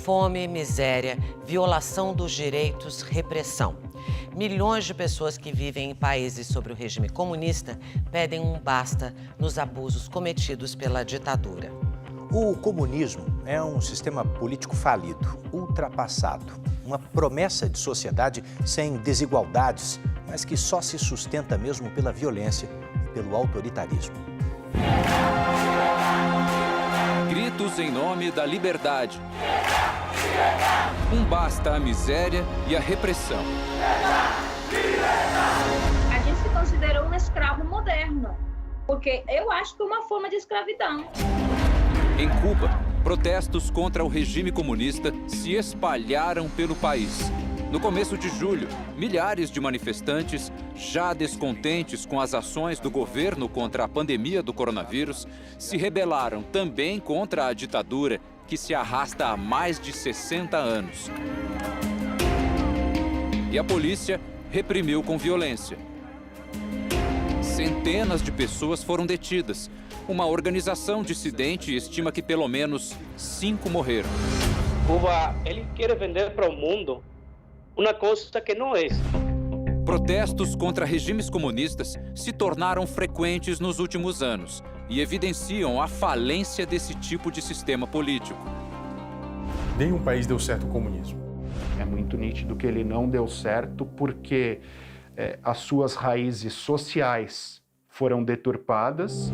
Fome, miséria, violação dos direitos, repressão. Milhões de pessoas que vivem em países sob o regime comunista pedem um basta nos abusos cometidos pela ditadura. O comunismo é um sistema político falido, ultrapassado. Uma promessa de sociedade sem desigualdades, mas que só se sustenta mesmo pela violência e pelo autoritarismo. Gritos em nome da liberdade. Um basta à miséria e à repressão. A gente se considerou um escravo moderno, porque eu acho que é uma forma de escravidão. Em Cuba, protestos contra o regime comunista se espalharam pelo país. No começo de julho, milhares de manifestantes, já descontentes com as ações do governo contra a pandemia do coronavírus, se rebelaram também contra a ditadura que se arrasta há mais de 60 anos. E a polícia reprimiu com violência. Centenas de pessoas foram detidas. Uma organização dissidente estima que pelo menos 5 morreram. Cuba, ele quer vender para o mundo uma coisa que não é. Protestos contra regimes comunistas se tornaram frequentes nos últimos anos e evidenciam a falência desse tipo de sistema político. Nenhum país deu certo o comunismo. É muito nítido que ele não deu certo porque as suas raízes sociais foram deturpadas.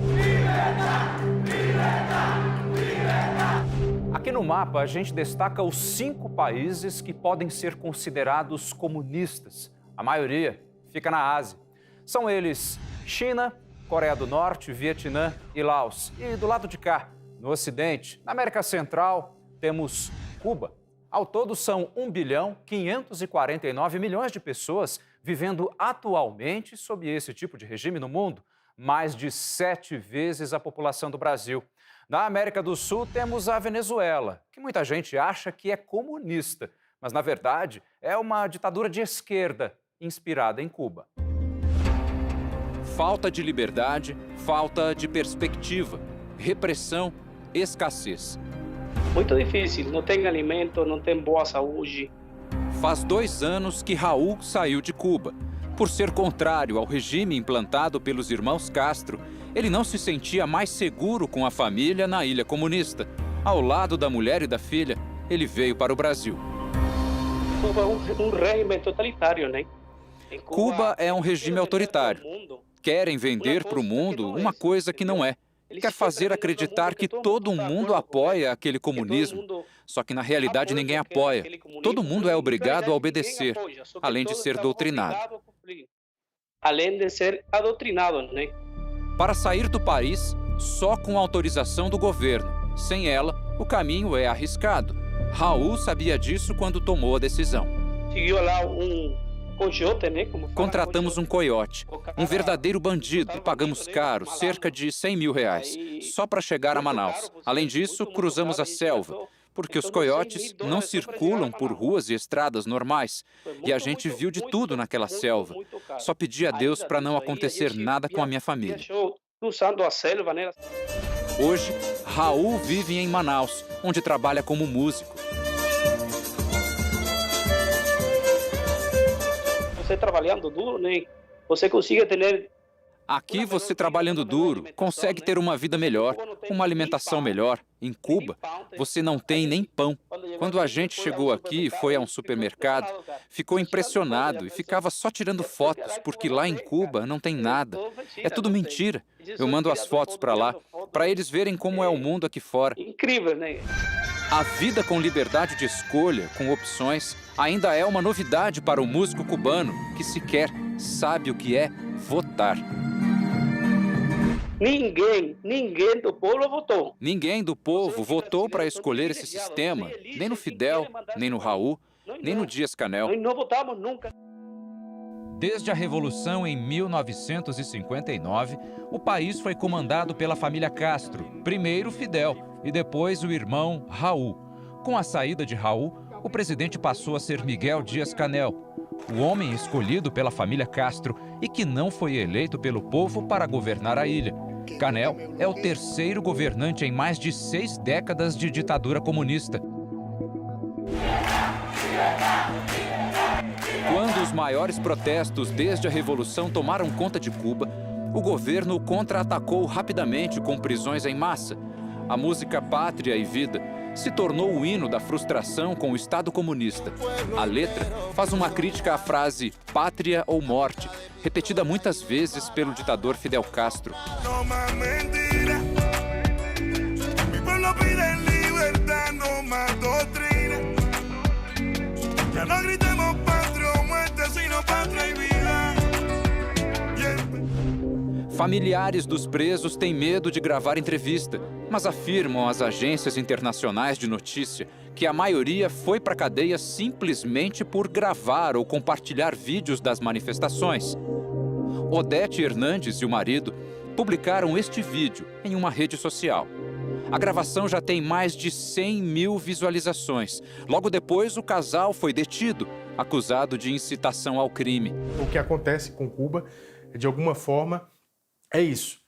Aqui no mapa, a gente destaca os 5 países que podem ser considerados comunistas. A maioria fica na Ásia. São eles China, Coreia do Norte, Vietnã e Laos. E do lado de cá, no Ocidente, na América Central, temos Cuba. Ao todo, são 1.549 bilhões de pessoas vivendo atualmente sob esse tipo de regime no mundo. Mais de 7 vezes a população do Brasil. Na América do Sul, temos a Venezuela, que muita gente acha que é comunista, mas, na verdade, é uma ditadura de esquerda, inspirada em Cuba. Falta de liberdade, falta de perspectiva, repressão, escassez. Muito difícil, não tem alimento, não tem boa saúde. Faz 2 anos que Raul saiu de Cuba. Por ser contrário ao regime implantado pelos irmãos Castro, ele não se sentia mais seguro com a família na ilha comunista. Ao lado da mulher e da filha, ele veio para o Brasil. Cuba é um regime totalitário, né? Cuba é um regime autoritário. Querem vender para o mundo uma coisa que não é. Quer fazer acreditar que todo mundo apoia aquele comunismo. Só que, na realidade, ninguém apoia. Todo mundo é obrigado a obedecer, além de ser doutrinado. Além de ser adotrinado, né? Para sair do país, só com autorização do governo. Sem ela, o caminho é arriscado. Raul sabia disso quando tomou a decisão. Seguiu lá coiote, né? Contratamos um coiote, um verdadeiro bandido, e pagamos caro, cerca de R$100 mil, só para chegar a Manaus. Além disso, cruzamos a selva, porque os coiotes não circulam por ruas e estradas normais. E a gente viu de tudo naquela selva. Só pedi a Deus para não acontecer nada com a minha família. Cruzando a selva, né? Hoje, Raul vive em Manaus, onde trabalha como músico. Você trabalhando duro, né? Você consegue ter... Aqui, você trabalhando duro, consegue ter uma vida melhor, uma alimentação melhor. Em Cuba, você não tem nem pão. Quando a gente chegou aqui e foi a um supermercado, ficou impressionado e ficava só tirando fotos, porque lá em Cuba não tem nada. É tudo mentira. Eu mando as fotos para lá, para eles verem como é o mundo aqui fora. Incrível, né? A vida com liberdade de escolha, com opções, ainda é uma novidade para o músico cubano, que sequer sabe o que é votar. Ninguém do povo votou. Ninguém do povo votou para escolher esse sistema, nem no Fidel, nem no Raul, nem no Dias-Canel. Nós não votamos nunca. Desde a Revolução em 1959, o país foi comandado pela família Castro, primeiro Fidel e depois o irmão Raul. Com a saída de Raul, o presidente passou a ser Miguel Dias-Canel, o homem escolhido pela família Castro e que não foi eleito pelo povo para governar a ilha. Canel é o terceiro governante em mais de 6 décadas de ditadura comunista. os maiores protestos desde a Revolução tomaram conta de Cuba, o governo contra-atacou rapidamente com prisões em massa. A música Pátria e Vida se tornou o hino da frustração com o Estado comunista. A letra faz uma crítica à frase pátria ou morte, repetida muitas vezes pelo ditador Fidel Castro. Familiares dos presos têm medo de gravar entrevista, mas afirmam às agências internacionais de notícia que a maioria foi para a cadeia simplesmente por gravar ou compartilhar vídeos das manifestações. Odete Hernandes e o marido publicaram este vídeo em uma rede social. A gravação já tem mais de 100 mil visualizações. Logo depois, o casal foi detido, acusado de incitação ao crime. O que acontece com Cuba, de alguma forma, é isso.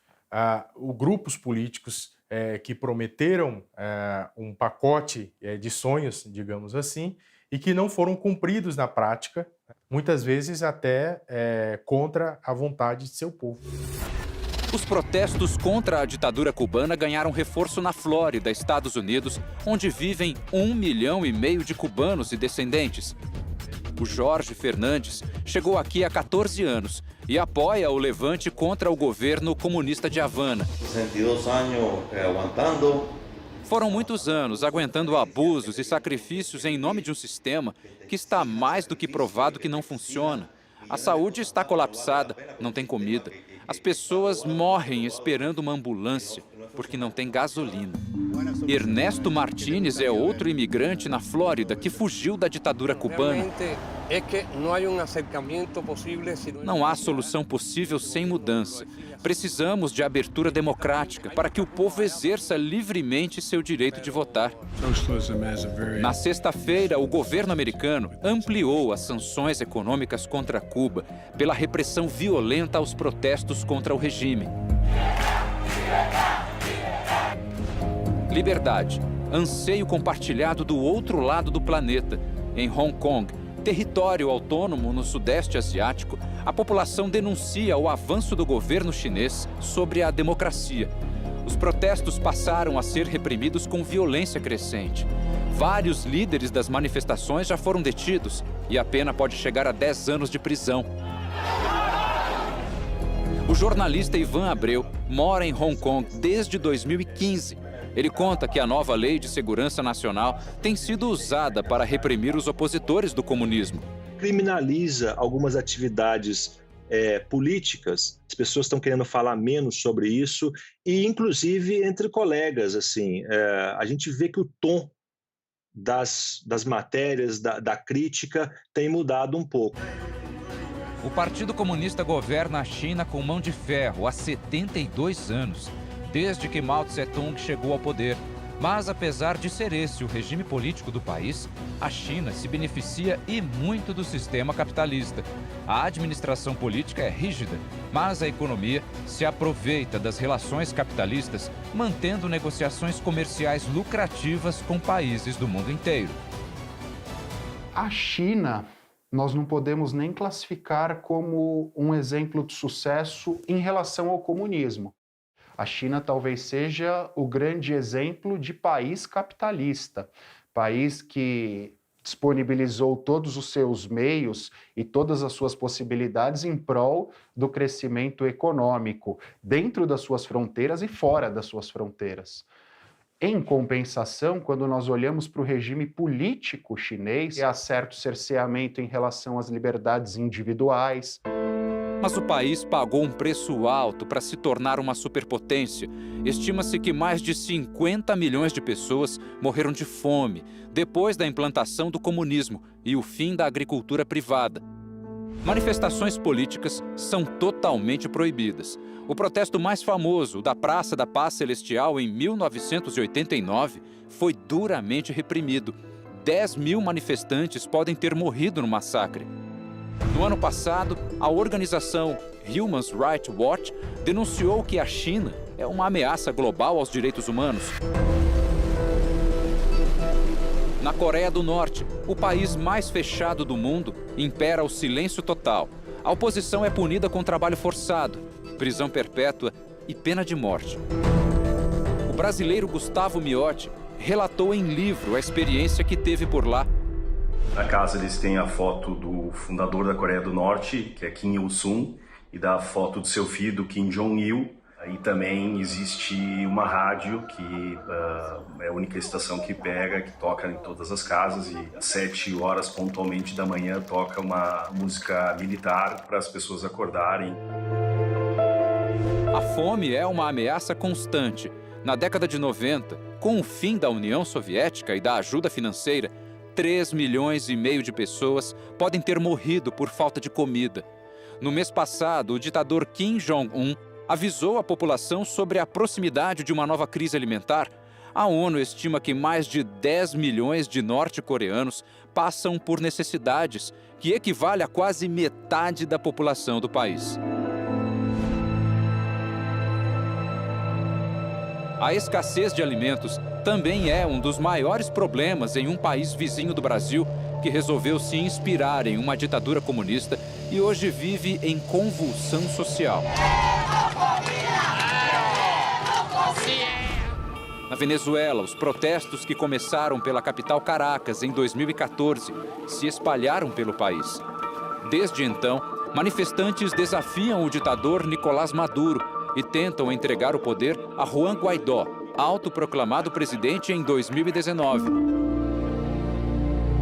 Grupos políticos que prometeram um pacote de sonhos, digamos assim, e que não foram cumpridos na prática, muitas vezes até contra a vontade de seu povo. Os protestos contra a ditadura cubana ganharam reforço na Flórida, Estados Unidos, onde vivem 1,5 milhão de cubanos e descendentes. O Jorge Fernandes chegou aqui há 14 anos e apoia o levante contra o governo comunista de Havana. 62 anos aguentando. Foram muitos anos aguentando abusos e sacrifícios em nome de um sistema que está mais do que provado que não funciona. A saúde está colapsada, não tem comida. As pessoas morrem esperando uma ambulância porque não tem gasolina. Ernesto Martínez é outro imigrante na Flórida que fugiu da ditadura cubana. Não há solução possível sem mudança. Precisamos de abertura democrática para que o povo exerça livremente seu direito de votar. Na sexta-feira, o governo americano ampliou as sanções econômicas contra Cuba pela repressão violenta aos protestos contra o regime. Liberdade, anseio compartilhado do outro lado do planeta. Em Hong Kong, território autônomo no Sudeste Asiático, a população denuncia o avanço do governo chinês sobre a democracia. Os protestos passaram a ser reprimidos com violência crescente. Vários líderes das manifestações já foram detidos e a pena pode chegar a 10 anos de prisão. O jornalista Ivan Abreu mora em Hong Kong desde 2015. Ele conta que a nova Lei de Segurança Nacional tem sido usada para reprimir os opositores do comunismo. Criminaliza algumas atividades políticas, as pessoas estão querendo falar menos sobre isso, e inclusive entre colegas, assim, a gente vê que o tom das matérias, da crítica, tem mudado um pouco. O Partido Comunista governa a China com mão de ferro há 72 anos. Desde que Mao Tse-tung chegou ao poder. Mas, apesar de ser esse o regime político do país, a China se beneficia e muito do sistema capitalista. A administração política é rígida, mas a economia se aproveita das relações capitalistas, mantendo negociações comerciais lucrativas com países do mundo inteiro. A China, nós não podemos nem classificar como um exemplo de sucesso em relação ao comunismo. A China talvez seja o grande exemplo de país capitalista, país que disponibilizou todos os seus meios e todas as suas possibilidades em prol do crescimento econômico, dentro das suas fronteiras e fora das suas fronteiras. Em compensação, quando nós olhamos para o regime político chinês, há certo cerceamento em relação às liberdades individuais. Mas o país pagou um preço alto para se tornar uma superpotência. Estima-se que mais de 50 milhões de pessoas morreram de fome depois da implantação do comunismo e o fim da agricultura privada. Manifestações políticas são totalmente proibidas. O protesto mais famoso, da Praça da Paz Celestial, em 1989, foi duramente reprimido. 10 mil manifestantes podem ter morrido no massacre. No ano passado, a organização Human Rights Watch denunciou que a China é uma ameaça global aos direitos humanos. Na Coreia do Norte, o país mais fechado do mundo, impera o silêncio total. A oposição é punida com trabalho forçado, prisão perpétua e pena de morte. O brasileiro Gustavo Miotti relatou em livro a experiência que teve por lá. Na casa eles têm a foto do fundador da Coreia do Norte, que é Kim Il-sung, e da foto do seu filho, do Kim Jong-il. E também existe uma rádio que é a única estação que pega, que toca em todas as casas, e às 7 horas pontualmente da manhã toca uma música militar para as pessoas acordarem. A fome é uma ameaça constante. Na década de 90, com o fim da União Soviética e da ajuda financeira, 3,5 milhões de pessoas podem ter morrido por falta de comida. No mês passado, o ditador Kim Jong-un avisou a população sobre a proximidade de uma nova crise alimentar. A ONU estima que mais de 10 milhões de norte-coreanos passam por necessidades, que equivale a quase metade da população do país. A escassez de alimentos também é um dos maiores problemas em um país vizinho do Brasil, que resolveu se inspirar em uma ditadura comunista e hoje vive em convulsão social. Na Venezuela, os protestos que começaram pela capital Caracas em 2014 se espalharam pelo país. Desde então, manifestantes desafiam o ditador Nicolás Maduro e tentam entregar o poder a Juan Guaidó, autoproclamado presidente em 2019.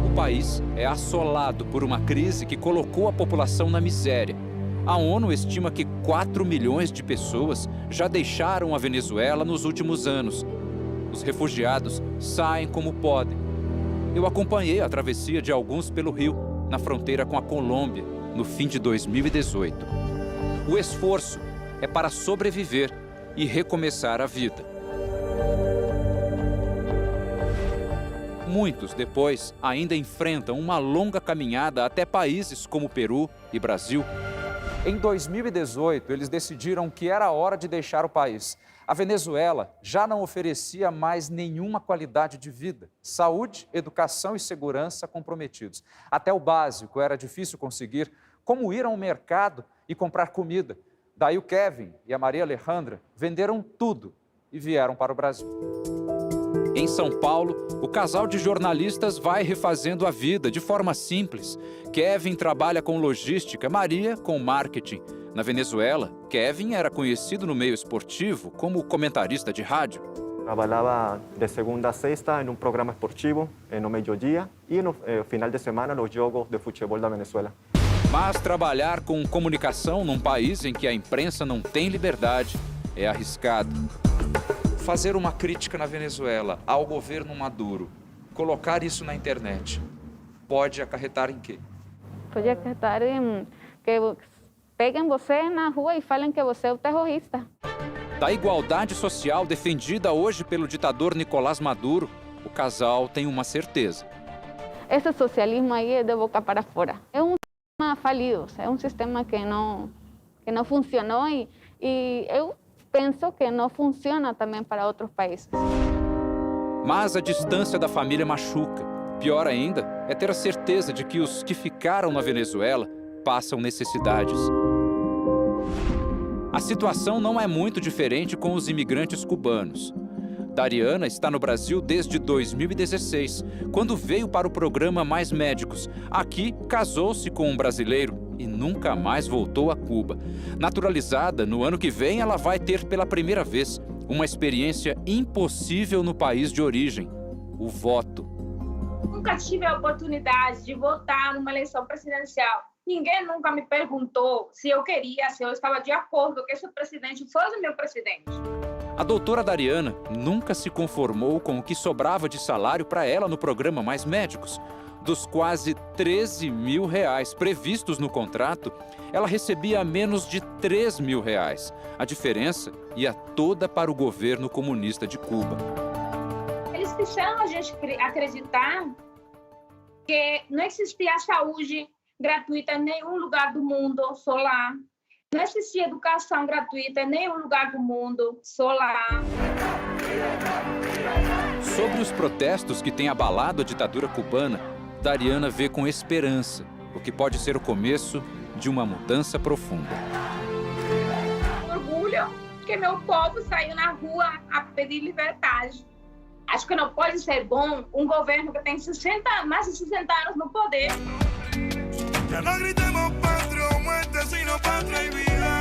O país é assolado por uma crise que colocou a população na miséria. A ONU estima que 4 milhões de pessoas já deixaram a Venezuela nos últimos anos. Os refugiados saem como podem. Eu acompanhei a travessia de alguns pelo rio, na fronteira com a Colômbia, no fim de 2018. O esforço é para sobreviver e recomeçar a vida. Muitos, depois, ainda enfrentam uma longa caminhada até países como Peru e Brasil. Em 2018, eles decidiram que era hora de deixar o país. A Venezuela já não oferecia mais nenhuma qualidade de vida. Saúde, educação e segurança comprometidos. Até o básico era difícil conseguir, como ir ao mercado e comprar comida. Daí o Kevin e a Maria Alejandra venderam tudo e vieram para o Brasil. Em São Paulo, o casal de jornalistas vai refazendo a vida de forma simples. Kevin trabalha com logística, Maria com marketing. Na Venezuela, Kevin era conhecido no meio esportivo como comentarista de rádio. Trabalhava de segunda a sexta em um programa esportivo, no meio-dia, e no final de semana nos jogos de futebol da Venezuela. Mas trabalhar com comunicação num país em que a imprensa não tem liberdade é arriscado. Fazer uma crítica na Venezuela ao governo Maduro, colocar isso na internet, pode acarretar em quê? Pode acarretar em que peguem você na rua e falem que você é o terrorista. Da igualdade social defendida hoje pelo ditador Nicolás Maduro, o casal tem uma certeza. Esse socialismo aí é de boca para fora. É um sistema falido, é um sistema que não funcionou e eu penso que não funciona também para outros países. Mas a distância da família machuca. Pior ainda é ter a certeza de que os que ficaram na Venezuela passam necessidades. A situação não é muito diferente com os imigrantes cubanos. Dariana está no Brasil desde 2016, quando veio para o programa Mais Médicos. Aqui, casou-se com um brasileiro e nunca mais voltou a Cuba. Naturalizada, no ano que vem ela vai ter pela primeira vez uma experiência impossível no país de origem: o voto. Nunca tive a oportunidade de votar numa eleição presidencial. Ninguém nunca me perguntou se eu queria, se eu estava de acordo que esse presidente fosse o meu presidente. A doutora Dariana nunca se conformou com o que sobrava de salário para ela no programa Mais Médicos. Dos quase 13 mil reais previstos no contrato, ela recebia menos de 3 mil reais. A diferença ia toda para o governo comunista de Cuba. Eles fizeram a gente acreditar que não existia saúde gratuita em nenhum lugar do mundo, só lá. Não existia educação gratuita em nenhum lugar do mundo, só lá. Sobre os protestos que têm abalado a ditadura cubana, Dariana vê com esperança o que pode ser o começo de uma mudança profunda. Orgulho que meu povo saiu na rua a pedir liberdade. Acho que não pode ser bom um governo que tem mais de 60 anos no poder. Ya no gritemos patria o muerte, sino patria y vida.